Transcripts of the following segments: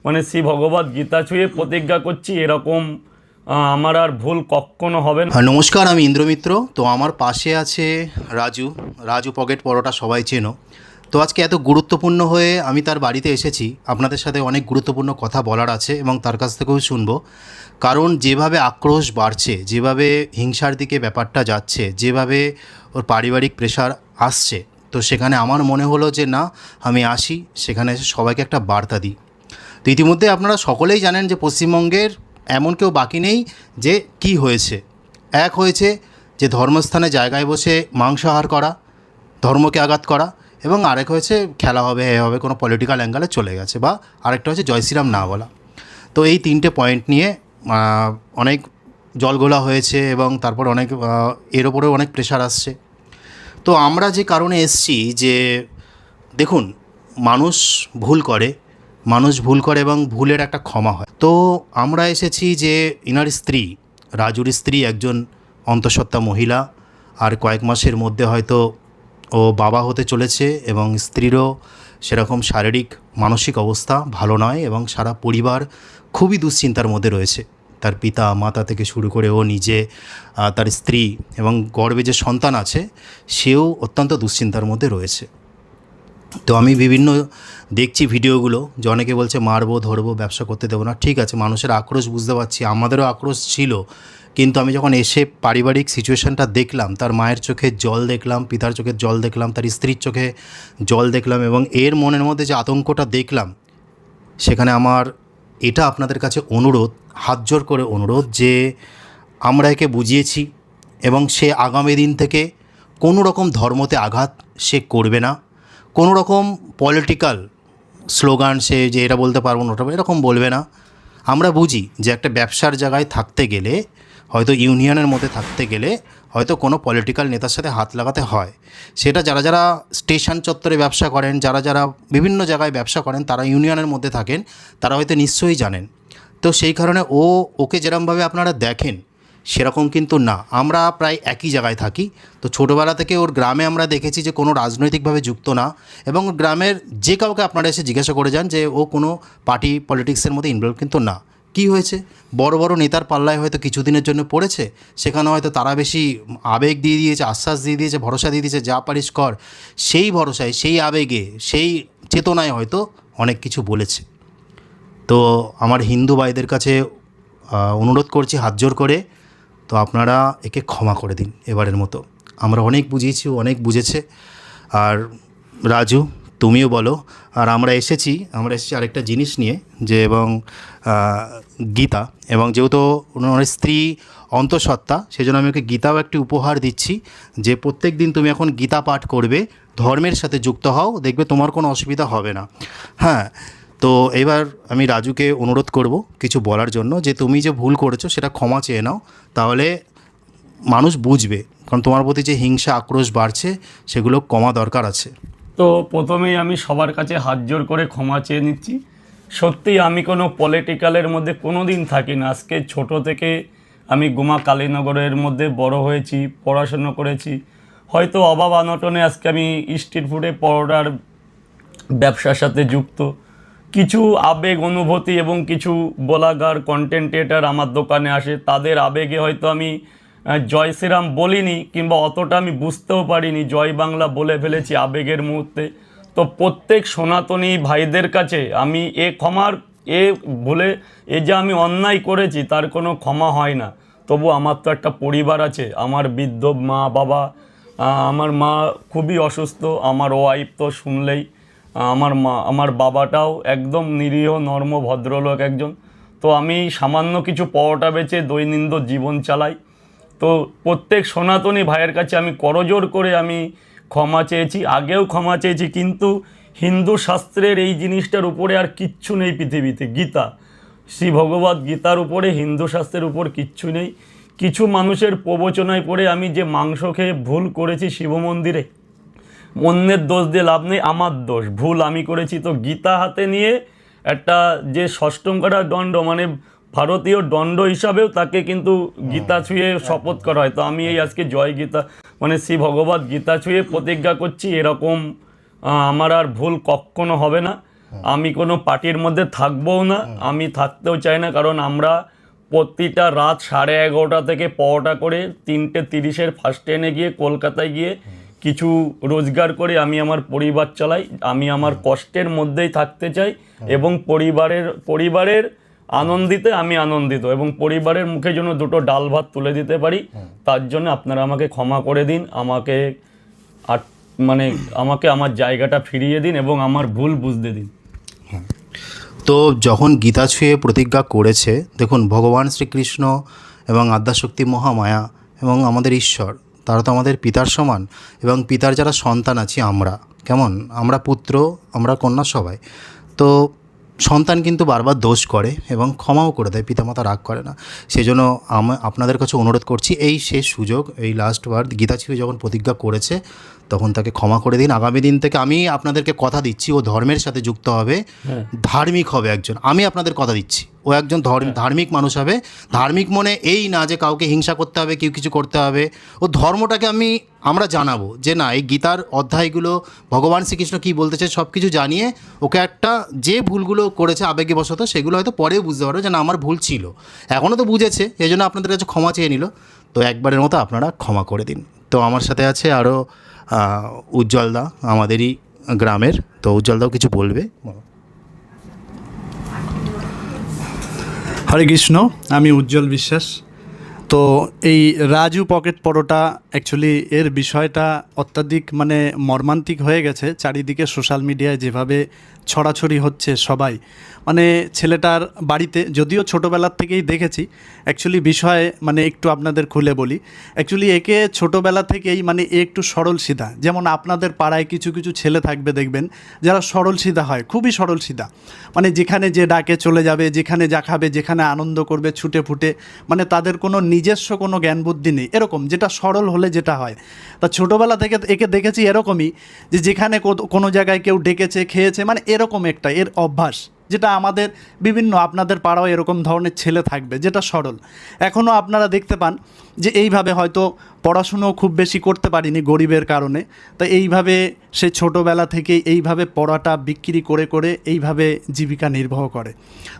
মানে শ্রী ভগবত গীতা ছুঁয়ে প্রতিজ্ঞা করছি এরকম আমার আর ভুল কখনো হবে না। নমস্কার, আমি ইন্দ্রমিত্র। তো আমার পাশে আছে রাজু। রাজু পকেট পরোটা সবাই চেনো। তো আজকে এত গুরুত্বপূর্ণ হয়ে আমি তার বাড়িতে এসেছি। আপনাদের সাথে অনেক গুরুত্বপূর্ণ কথা বলার আছে এবং তার কাছ থেকেও শুনবো। কারণ যেভাবে আক্রোশ বাড়ছে, যেভাবে হিংসার দিকে ব্যাপারটা যাচ্ছে, যেভাবে ওর পারিবারিক প্রেশার আসছে, তো সেখানে আমার মনে হলো যে না, আমি আসি, সেখানে এসে সবাইকে একটা বার্তা দিই। তো ইতিমধ্যে আপনারা সকলেই জানেন যে পশ্চিমবঙ্গের এমন কেউ বাকি নেই যে কি হয়েছে। এক হয়েছে যে ধর্মস্থানে জায়গায় বসে মাংসাহার করা, ধর্মকে আঘাত করা, এবং আরেক হয়েছে খেলা হবে এ হবে কোনো পলিটিক্যাল অ্যাঙ্গেলে চলে গেছে, বা আরেকটা হচ্ছে জয় শ্রীরাম না বলা। তো এই তিনটে পয়েন্ট নিয়ে অনেক জলঘোলা হয়েছে এবং তারপর অনেক এর ওপরেও অনেক প্রেশার আসছে। তো আমরা যে কারণে এসছি যে দেখুন, মানুষ ভুল করে, এবং ভুলের একটা ক্ষমা হয়। তো আমরা এসেছি যে ইনার স্ত্রী, রাজুর স্ত্রী একজন অন্তঃসত্ত্বা মহিলা, আর কয়েক মাসের মধ্যে হয়তো ও বাবা হতে চলেছে, এবং স্ত্রীরও সেরকম শারীরিক মানসিক অবস্থা ভালো নয়, এবং সারা পরিবার খুবই দুশ্চিন্তার মধ্যে রয়েছে। তার পিতা মাতা থেকে শুরু করে ও নিজে, তার স্ত্রী এবং গর্ভে যে সন্তান আছে সেও অত্যন্ত দুশ্চিন্তার মধ্যে রয়েছে। তো আমি বিভিন্ন দেখছি ভিডিওগুলো যে অনেকে বলছে মারবো ধরবো, ব্যবসা করতে দেবো না। ঠিক আছে, মানুষের আক্রোশ বুঝতে পারছি, আমাদেরও আক্রোশ ছিল। কিন্তু আমি যখন এসে পারিবারিক সিচুয়েশানটা দেখলাম, তার মায়ের চোখে জল দেখলাম, পিতার চোখে জল দেখলাম, তার স্ত্রীর চোখে জল দেখলাম, এবং এর মনের মধ্যে যে আতঙ্কটা দেখলাম, সেখানে আমার এটা আপনাদের কাছে অনুরোধ, হাত জোর করে অনুরোধ, যে আমরা একে বুঝিয়েছি এবং সে আগামী দিন থেকে কোনো রকম ধর্মতে আঘাত সে করবে না, কোনো রকম পলিটিক্যাল স্লোগান সে যে এটা বলতে পারবো না ওটা এরকম বলবে না। আমরা বুঝি যে একটা ব্যবসার জায়গায় থাকতে গেলে, হয়তো ইউনিয়নের মধ্যে থাকতে গেলে হয়তো কোনো পলিটিক্যাল নেতার সাথে হাত লাগাতে হয়। সেটা যারা যারা স্টেশন চত্বরে ব্যবসা করেন, যারা যারা বিভিন্ন জায়গায় ব্যবসা করেন, তারা ইউনিয়নের মধ্যে থাকেন, তারা হয়তো নিশ্চয়ই জানেন। তো সেই কারণে ওকে যেরকমভাবে আপনারা দেখেন সেরকম কিন্তু না। আমরা প্রায় একই জায়গায় থাকি। তো ছোটোবেলা থেকে ওর গ্রামে আমরা দেখেছি যে কোনো রাজনৈতিকভাবে যুক্ত না, এবং গ্রামের যে কাউকে আপনারা এসে জিজ্ঞাসা করে যান যে ও কোনো পার্টি পলিটিক্সের মধ্যে ইনভলভ কিন্তু না। কি হয়েছে, বড় বড় নেতার পাল্লায় হয়তো কিছুদিনের জন্য পড়েছে, সেখানে হয়তো তারা বেশি আবেগ দিয়ে দিয়েছে, আশ্বাস দিয়ে দিয়েছে, ভরসা দিয়ে দিয়েছে, যা পারিস কর। সেই ভরসায়, সেই আবেগে, সেই চেতনায় হয়তো অনেক কিছু বলেছে। তো আমার হিন্দু ভাইদের কাছে অনুরোধ করছি হাত জোর করে, তো আপনারা একে ক্ষমা করে দিন এবারের মতো। আমরা অনেক বুঝিয়েছি, অনেক বুঝেছে। আর রাজু, তুমিও বলো। আর আমরা এসেছি আরেকটা জিনিস নিয়ে, যে এবং গীতা, এবং যেহেতু ওনার স্ত্রী অন্তঃসত্ত্বা, সেই জন্য আমি ওকে গীতাও একটি উপহার দিচ্ছি, যে প্রত্যেক দিন তুমি এখন গীতা পাঠ করবে, ধর্মের সাথে যুক্ত হও, দেখবে তোমার কোনো অসুবিধা হবে না। হ্যাঁ, তো এবার আমি রাজুকে অনুরোধ করব কিছু বলার জন্য, যে তুমি যে ভুল করেছো সেটা ক্ষমা চেয়ে নাও, তাহলে মানুষ বুঝবে। কারণ তোমার প্রতি যে হিংসা আক্রোশ বাড়ছে, সেগুলো কমা দরকার আছে। তো প্রথমেই আমি সবার কাছে হাত জোর করে ক্ষমা চেয়ে নিচ্ছি। সত্যিই আমি কোনো পলিটিক্যালের মধ্যে কোনো দিন থাকি না। আজকে ছোট থেকে আমি গুমা কালীনগরের মধ্যে বড় হয়েছি, পড়াশুনো করেছি। হয়তো অভাব অনটনে আজকে আমি স্ট্রিট ফুডে পরোটার ব্যবসার সাথে যুক্ত। কিছু আবেগ অনুভূতি এবং কিছু ব্লগার কন্টেন্ট ক্রিয়েটার আমার দোকানে আসে, তাদের আবেগে হয়তো আমি জয় শ্রীরাম বলিনি, কিংবা অতটা আমি বুঝতেও পারিনি, জয় বাংলা বলে ফেলেছি আবেগের মুহূর্তে। তো প্রত্যেক সনাতনী ভাইদের কাছে আমি ভুলে যে আমি অন্যায় করেছি তার কোনো ক্ষমা হয় না। তবু আমার তো একটা পরিবার আছে, আমার বৃদ্ধ মা বাবা, আমার মা খুবই অসুস্থ, আমার ওয়াইফ তো শুনলেই, আমার বাবাটাও একদম নিরীহ নর্ম ভদ্রলোক একজন। তো আমি সামান্য কিছু পরোটা বেচে দৈনন্দিন জীবন চালাই। তো প্রত্যেক সনাতনী ভাইয়ের কাছে আমি করজোর করে আমি ক্ষমা চেয়েছি, আগেও ক্ষমা চেয়েছি। কিন্তু হিন্দু শাস্ত্রের এই জিনিসটার উপরে আর কিচ্ছু নেই পৃথিবীতে। গীতা, শ্রী ভগবত গীতার উপরে, হিন্দু শাস্ত্রের উপর কিচ্ছু নেই। কিছু মানুষের প্রবচনায় পড়ে আমি যে মাংস খেয়ে ভুল করেছি শিব মন্দিরে, অন্যের দোষ দিয়ে লাভ নেই, আমার দোষ, ভুল আমি করেছি। তো গীতা হাতে নিয়ে একটা যে ষষ্ঠম কাটা দণ্ড, মানে ভারতীয় দণ্ড হিসাবেও তাকে কিন্তু গীতা ছুঁয়ে শপথ করা হয়। তো আমি এই আজকে জয় গীতা, মানে শ্রী ভগবত গীতা ছুঁয়ে প্রতিজ্ঞা করছি এরকম আমার আর ভুল কখনো হবে না। আমি কোনো পার্টির মধ্যে থাকবোও না, আমি থাকতেও চাই না, কারণ আমরা প্রতিটা রাত 11:30 থেকে পরোটা করে 3:30 ফার্স্ট ট্রেনে গিয়ে কলকাতায় গিয়ে কিছু রোজগার করে আমি আমার পরিবার চালাই। আমি আমার কষ্টের মধ্যেই থাকতে চাই এবং পরিবারের আনন্দিতে আমি আনন্দিত, এবং পরিবারের মুখে যেন দুটো ডাল ভাত তুলে দিতে পারি, তার জন্য আপনারা আমাকে ক্ষমা করে দিন, আমাকে আমার জায়গাটা ফিরিয়ে দিন এবং আমার ভুল বুঝতে দিন। তো যখন গীতা ছুঁয়ে প্রতিজ্ঞা করেছে, দেখুন ভগবান শ্রীকৃষ্ণ এবং আদ্যাশক্তি মহামায়া এবং আমাদের ঈশ্বর, তারা তো আমাদের পিতার সমান, এবং পিতার যারা সন্তান আছি আমরা, কেমন আমরা পুত্র আমরা কন্যা সবাই, তো সন্তান কিন্তু বারবার দোষ করে এবং ক্ষমাও করে দেয়, পিতামাতা রাগ করে না। সেই জন্য আপনাদের কাছে অনুরোধ করছি, এই শেষ সুযোগ, এই লাস্ট বার গীতা ছুঁয়ে যখন প্রতিজ্ঞা করেছে তখন তাকে ক্ষমা করে দিন। আগামী দিন থেকে আমি আপনাদেরকে কথা দিচ্ছি, ও ধর্মের সাথে যুক্ত হবে, ধার্মিক হবে একজন, আমি আপনাদের কথা দিচ্ছি, ও একজন ধার্মিক মানুষ হবে। ধার্মিক মনে এই না যে কাউকে হিংসা করতে হবে, কেউ কিছু করতে হবে, ও ধর্মটাকে আমরা জানাবো যে না, এই গীতার অধ্যায়গুলো ভগবান শ্রীকৃষ্ণ কী বলতেছে সব কিছু জানিয়ে ওকে একটা, যে ভুলগুলো করেছে আবেগীবশত সেগুলো হয়তো পরেও বুঝতে পারবে যে না আমার ভুল ছিল, এখনও তো বুঝেছে, এই জন্য আপনাদের কাছে ক্ষমা চেয়ে নিল, তো একবারের মতো আপনারা ক্ষমা করে দিন। তো আমার সাথে আছে আরও উজ্জ্বলদা, আমাদেরই গ্রামের, তো উজ্জ্বলদাও কিছু বলবে। হরে কৃষ্ণ, আমি উজ্জ্বল বিশ্বাস। তো এই রাজু পকেট পরোটা অ্যাকচুয়ালি এর বিষয়টা অত্যাধিক মর্মান্তিক হয়ে গেছে। চারিদিকে সোশ্যাল মিডিয়ায় যেভাবে ছড়াছড়ি হচ্ছে, সবাই ছেলেটার বাড়িতে, যদিও ছোটোবেলার থেকেই দেখেছি, অ্যাকচুয়ালি বিষয়ে একটু আপনাদের খুলে বলি। অ্যাকচুয়ালি একে ছোটোবেলা থেকেই এ একটু সরল সিধা, যেমন আপনাদের পাড়ায় কিছু কিছু ছেলে থাকবে দেখবেন যারা সরল সিধা হয়, খুবই সরল সিধা, যেখানে যে ডাকে চলে যাবে, যেখানে যা খাবে, যেখানে আনন্দ করবে ছুটে ফুটে, তাদের কোনো নিজস্ব কোনো জ্ঞান বুদ্ধি নেই, এরকম যেটা সরল হলে যেটা হয়। তা ছোটোবেলা থেকে একে দেখেছি এরকমই, যে যেখানে কোনো জায়গায় কেউ ডেকেছে, খেয়েছে, এরকম একটা এর অভ্যাস, যেটা আমাদের বিভিন্ন, আপনাদের পাড়াও এরকম ধরনের ছেলে থাকবে যেটা সরল। এখনও আপনারা দেখতে পান যে এইভাবে হয়তো পড়াশুনো খুব বেশি করতে পারিনি গরিবের কারণে, তো এইভাবে সে ছোটোবেলা থেকেই এইভাবে পড়াটা বিক্রি করে করে এইভাবে জীবিকা নির্বাহ করে।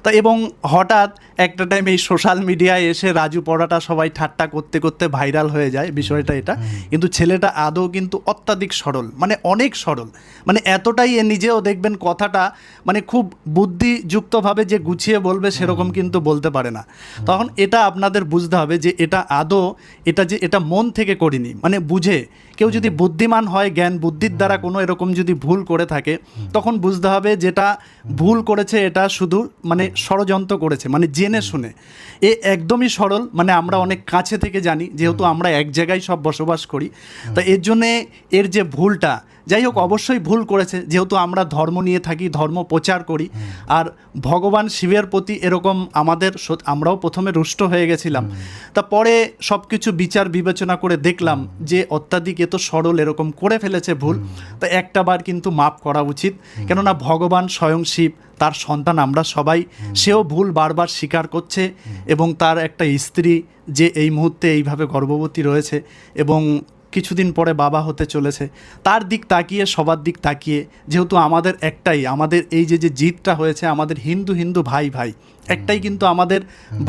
তা এবং হঠাৎ একটা টাইম এই সোশ্যাল মিডিয়ায় এসে রাজু পড়াটা সবাই ঠাট্টা করতে করতে ভাইরাল হয়ে যায় বিষয়টা এটা, কিন্তু ছেলেটা আদৌ কিন্তু অত্যাধিক সরল, অনেক সরল, এতটাই, এ নিজেও দেখবেন কথাটা খুব বুদ্ধিযুক্তভাবে যে গুছিয়ে বলবে সেরকম কিন্তু বলতে পারে না। তখন এটা আপনাদের বুঝতে হবে যে এটা আদৌ, এটা মন থেকে করিনি, বুঝে কেউ যদি বুদ্ধিমান হয়, জ্ঞান বুদ্ধির দ্বারা কোনো এরকম যদি ভুল করে থাকে, তখন বুঝতে হবে যেটা ভুল করেছে এটা শুধু ষড়যন্ত্র করেছে, জেনে শুনে। এ একদমই সরল, আমরা অনেক কাছে থেকে জানি, যেহেতু আমরা এক জায়গায় সব বসবাস করি, তা এর জন্যে এর যে ভুলটা, যাই হোক অবশ্যই ভুল করেছে, যেহেতু আমরা ধর্ম নিয়ে থাকি, ধর্ম প্রচার করি, আর ভগবান শিবের প্রতি এরকম আমরাও প্রথমে রুষ্ট হয়ে গেছিলাম, তা পরে সব কিছু বিচার বিবেচনা করে দেখলাম যে অত্যাধিক এত সরল এরকম করে ফেলেছে ভুল, তা একটাবার কিন্তু মাপ করা উচিত। কেননা ভগবান স্বয়ং শিব, তার সন্তান আমরা সবাই, সেও ভুল বারবার স্বীকার করছে, এবং তার একটা স্ত্রী যে এই মুহূর্তে এইভাবে গর্ভবতী রয়েছে এবং কিছুদিন পরে বাবা হতে চলেছে, তার দিক তাকিয়ে, সবার দিক তাকিয়ে, যেহেতু আমাদের একটাই, আমাদের এই যে জিতটা হয়েছে, আমাদের হিন্দু হিন্দু ভাই ভাই একটাই কিন্তু আমাদের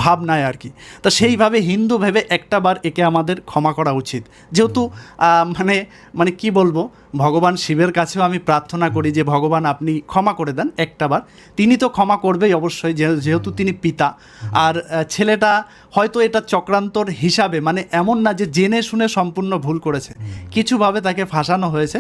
ভাবনায় আর কি, তা সেইভাবে হিন্দু ভেবে একটাবার একে আমাদের ক্ষমা করা উচিত। যেহেতু কি বলবো, ভগবান শিবের কাছেও আমি প্রার্থনা করি যে ভগবান আপনি ক্ষমা করে দেন একটাবার, তিনি তো ক্ষমা করবেই অবশ্যই, যেহেতু তিনি পিতা। আর ছেলেটা হয়তো এটা চক্রান্তর হিসাবে, এমন না যে জেনে শুনে সম্পূর্ণ ভুল করেছে, কিছুভাবে তাকে ফাঁসানো হয়েছে।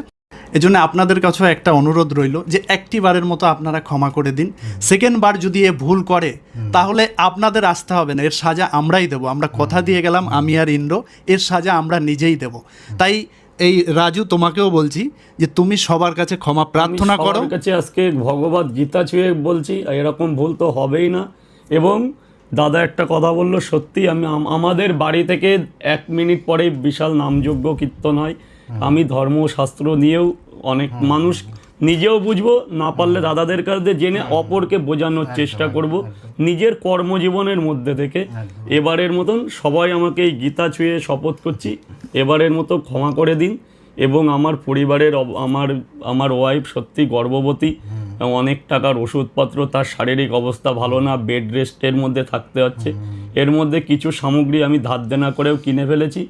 এজন্য আপনাদের কাছেও একটা অনুরোধ রইল যে একটিবারের মতো আপনারা ক্ষমা করে দিন। সেকেন্ড বার যদি এ ভুল করে তাহলে আপনাদের আসতে হবে না, এর সাজা আমরাই দেব। আমরা কথা দিয়ে গেলাম, আমি আর ইন্দ্র, এর সাজা আমরা নিজেই দেব। তাই এই রাজু, তোমাকেও বলছি যে তুমি সবার কাছে ক্ষমা প্রার্থনা করো। সবার কাছে আজকে ভগবত গীতা ছুঁয়ে বলছি, এরকম ভুল তো হবেই না। এবং দাদা একটা কথা বললো, সত্যি আমাদের বাড়ি থেকে 1 মিনিট পরেই বিশাল নামযজ্ঞ কীর্তন হয়। আমি ধর্মশাস্ত্র নিয়েও অনেক মানুষ নিজেও বুঝবো, না পারলে দাদাদের কাছে জেনে অপরকে বোঝানোর চেষ্টা করব নিজের কর্মজীবনের মধ্যে থেকে। এবারের মতন সবাই আমাকে এই গীতা ছুঁয়ে শপথ করছি, এবারের মতো ক্ষমা করে দিন। এবং আমার পরিবারের, আমার ওয়াইফ সত্যি গর্ভবতী, অনেক টাকার ওষুধপত্র, তার শারীরিক অবস্থা ভালো না, বেড রেস্টের মধ্যে থাকতে হচ্ছে। এর মধ্যে কিছু সামগ্রী আমি ধার দেনা করেও কিনে ফেলেছি,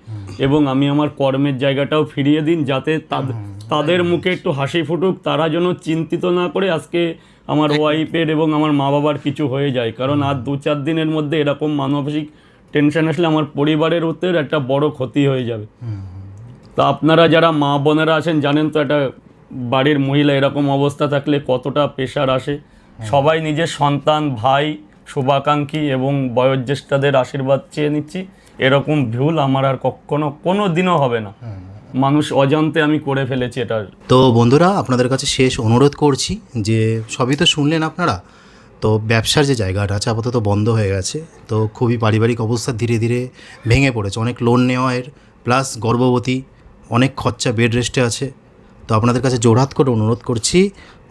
এবং আমি আমার কর্মের জায়গাটাও ফিরিয়ে দিন, যাতে তাদের মুখে একটু হাসি ফুটুক, তারা যেন চিন্তিত না করে আজকে আমার ওয়াইফের এবং আমার মা বাবার কিছু হয়ে যায়। কারণ আর 2-4 দিনের মধ্যে এরকম মানসিক টেনশন আসলে আমার পরিবারের উপর একটা বড় ক্ষতি হয়ে যাবে। তো আপনারা যারা মা বোনেরা আছেন জানেন তো, একটা বাড়ির মহিলা এরকম অবস্থা থাকলে কতটা প্রেশার আসে। সবাই নিজের সন্তান, ভাই, শুভাকাঙ্ক্ষী এবং বয়োজ্যেষ্ঠদের আশীর্বাদ চেয়ে নিচ্ছি। এরকম ভুল আমার আর কোনো দিনও হবে না। মানুষ অজান্তে আমি করে ফেলেছি এটা। তো বন্ধুরা, আপনাদের কাছে শেষ অনুরোধ করছি যে সবই তো শুনলেন আপনারা, তো ব্যবসার যে জায়গাটা আছে আপাতত বন্ধ হয়ে গেছে। তো খুবই পারিবারিক অবস্থা ধীরে ধীরে ভেঙে পড়েছে, অনেক লোন নেওয়া এর, প্লাস গর্ভবতী, অনেক খরচা, বেড রেস্টে আছে। তো আপনাদের কাছে জোরহাত করে অনুরোধ করছি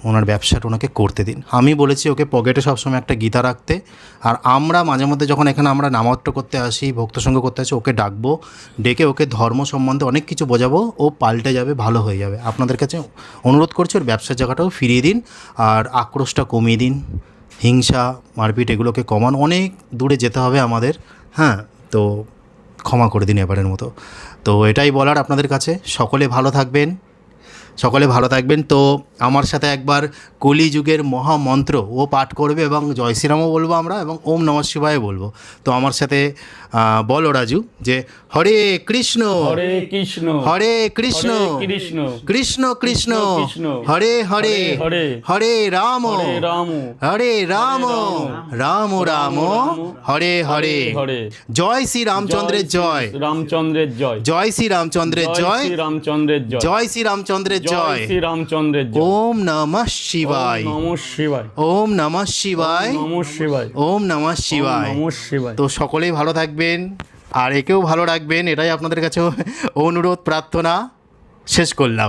ওনার ব্যবসাটা ওনাকে করতে দিন। আমি বলেছি ওকে পকেটে সবসময় একটা গীতা রাখতে, আর আমরা মাঝে মধ্যে যখন এখানে আমরা নামাত্র করতে আসি, ভক্ত সঙ্গ করতে আসি, ওকে ডাকবো, ডেকে ওকে ধর্ম সম্বন্ধে অনেক কিছু বোঝাবো, ও পাল্টে যাবে, ভালো হয়ে যাবে। আপনাদের কাছে অনুরোধ করছি ওর ব্যবসার জায়গাটাও ফিরিয়ে দিন, আর আক্রোশটা কমিয়ে দিন, হিংসা মারপিট এগুলোকে কমান, অনেক দূরে যেতে হবে আমাদের। হ্যাঁ, তো ক্ষমা করে দিন এবারের মতো। তো এটাই বলার আপনাদের কাছে। সকলে ভালো থাকবেন, সকলে ভালো থাকবেন। তো আমার সাথে একবার কলিযুগের মহামন্ত্র ও পাঠ করবে, এবং জয় শ্রীরামও বলবো আমরা, এবং ওম নমঃ শিবায় বলবো। তো আমার সাথে বলো রাজু, যে হরে কৃষ্ণ হরে কৃষ্ণ হরে কৃষ্ণ কৃষ্ণ কৃষ্ণ কৃষ্ণ কৃষ্ণ হরে হরে হরে হরে রাম হরে রাম হরে রাম রাম রাম হরে হরে হরে। জয় শ্রী রামচন্দ্রের জয়, রামচন্দ্রের জয়, জয় শ্রী রামচন্দ্রের জয়, শ্রী রামচন্দ্রের জয়, জয় শ্রী রামচন্দ্রের জয়। শ্রী রামচন্দ্রের জয়। ওম নমঃ শিবায়, নমঃ শিবায়, ওম নমঃ শিবায়, নমঃ শিবায়, ওম নমঃ শিবায়। নমঃ শিবায়। তো সকলেই ভালো থাকবেন, আর একেও ভালো রাখবেন, এটাই আপনাদের কাছে অনুরোধ প্রার্থনা শেষ করলাম।